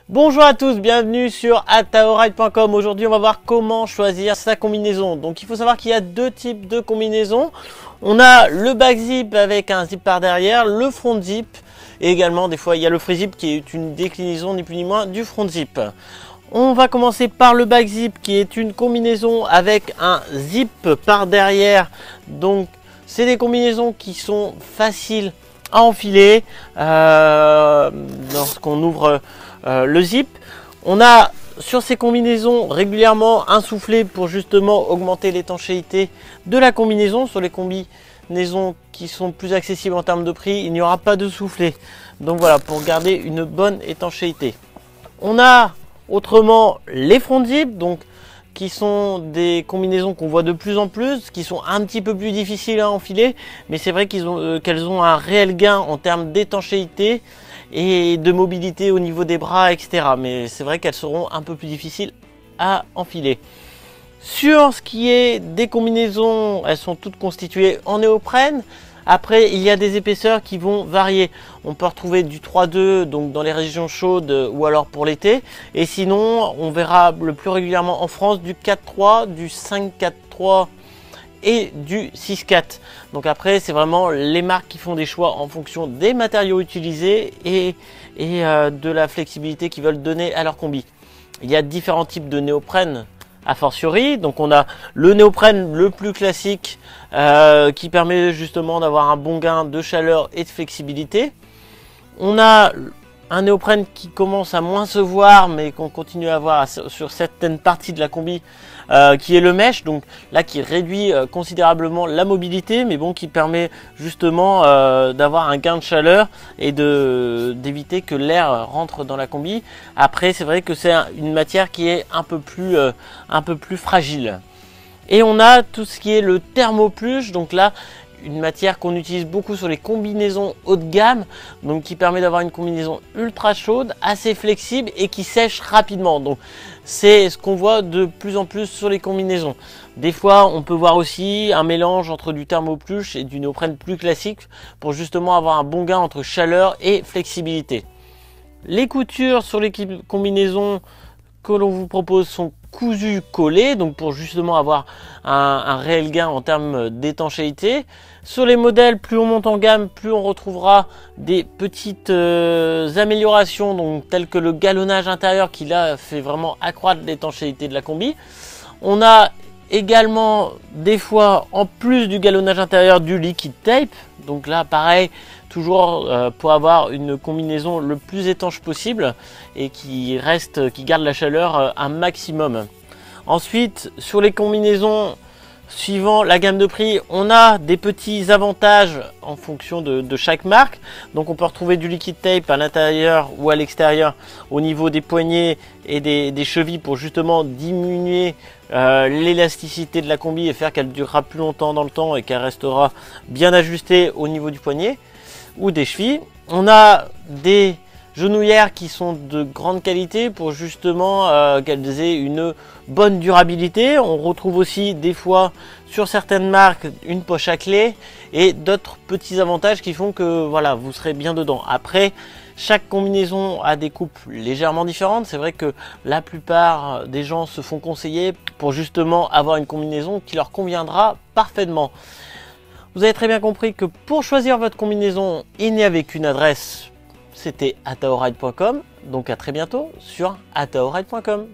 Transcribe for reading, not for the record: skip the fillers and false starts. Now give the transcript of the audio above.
Bonjour à tous, bienvenue sur ataoride.com. Aujourd'hui on va voir comment choisir sa combinaison. Donc il faut savoir qu'il y a deux types de combinaisons. On a le back zip avec un zip par derrière, le front zip et également des fois il y a le free zip qui est une déclinaison ni plus ni moins du front zip. On va commencer par le back zip qui est une combinaison avec un zip par derrière. Donc c'est des combinaisons qui sont faciles à enfiler lorsqu'on ouvre le zip. On a sur ces combinaisons régulièrement un soufflet pour justement augmenter l'étanchéité de la combinaison. Sur les combinaisons qui sont plus accessibles en termes de prix, il n'y aura pas de soufflet. Donc voilà, pour garder une bonne étanchéité. On a autrement les front zip, donc qui sont des combinaisons qu'on voit de plus en plus, qui sont un petit peu plus difficiles à enfiler, mais c'est vrai qu'elles ont un réel gain en termes d'étanchéité et de mobilité au niveau des bras, etc. Mais c'est vrai qu'elles seront un peu plus difficiles à enfiler. Sur ce qui est des combinaisons, elles sont toutes constituées en néoprène. Après, il y a des épaisseurs qui vont varier. On peut retrouver du 3,2 donc dans les régions chaudes ou alors pour l'été. Et sinon, on verra le plus régulièrement en France du 4,3, du 5,4,3 et du 6,4. Donc après, c'est vraiment les marques qui font des choix en fonction des matériaux utilisés et de la flexibilité qu'ils veulent donner à leur combi. Il y a différents types de néoprène a fortiori, donc on a le néoprène le plus classique qui permet justement d'avoir un bon gain de chaleur et de flexibilité. On a un néoprène qui commence à moins se voir mais qu'on continue à voir sur certaines parties de la combi qui est le mesh, donc là qui réduit considérablement la mobilité mais bon qui permet justement d'avoir un gain de chaleur et d'éviter que l'air rentre dans la combi. Après c'est vrai que c'est une matière qui est un peu plus fragile. Et on a tout ce qui est le thermopluche, donc là une matière qu'on utilise beaucoup sur les combinaisons haut de gamme, donc qui permet d'avoir une combinaison ultra chaude, assez flexible et qui sèche rapidement. Donc c'est ce qu'on voit de plus en plus sur les combinaisons. Des fois on peut voir aussi un mélange entre du thermopluche et du néoprène plus classique pour justement avoir un bon gain entre chaleur et flexibilité. Les coutures sur les combinaisons que l'on vous propose sont cousu collé, donc pour justement avoir un réel gain en termes d'étanchéité. Sur les modèles, plus on monte en gamme, plus on retrouvera des petites améliorations, donc telles que le galonnage intérieur qui là fait vraiment accroître l'étanchéité de la combi. On a également des fois en plus du galonnage intérieur du liquid tape, donc là pareil toujours pour avoir une combinaison le plus étanche possible et qui garde la chaleur un maximum. Ensuite sur les combinaisons suivant la gamme de prix, on a des petits avantages en fonction de chaque marque. Donc on peut retrouver du liquid tape à l'intérieur ou à l'extérieur au niveau des poignets et des chevilles pour justement diminuer l'élasticité de la combi et faire qu'elle durera plus longtemps dans le temps et qu'elle restera bien ajustée au niveau du poignet ou des chevilles. On a des genouillères qui sont de grande qualité pour justement qu'elles aient une bonne durabilité. On retrouve aussi des fois sur certaines marques une poche à clé et d'autres petits avantages qui font que voilà, vous serez bien dedans. Après, chaque combinaison a des coupes légèrement différentes. C'est vrai que la plupart des gens se font conseiller pour justement avoir une combinaison qui leur conviendra parfaitement. Vous avez très bien compris que pour choisir votre combinaison, il n'y avait qu'une adresse. C'était ataoride.com, donc à très bientôt sur ataoride.com.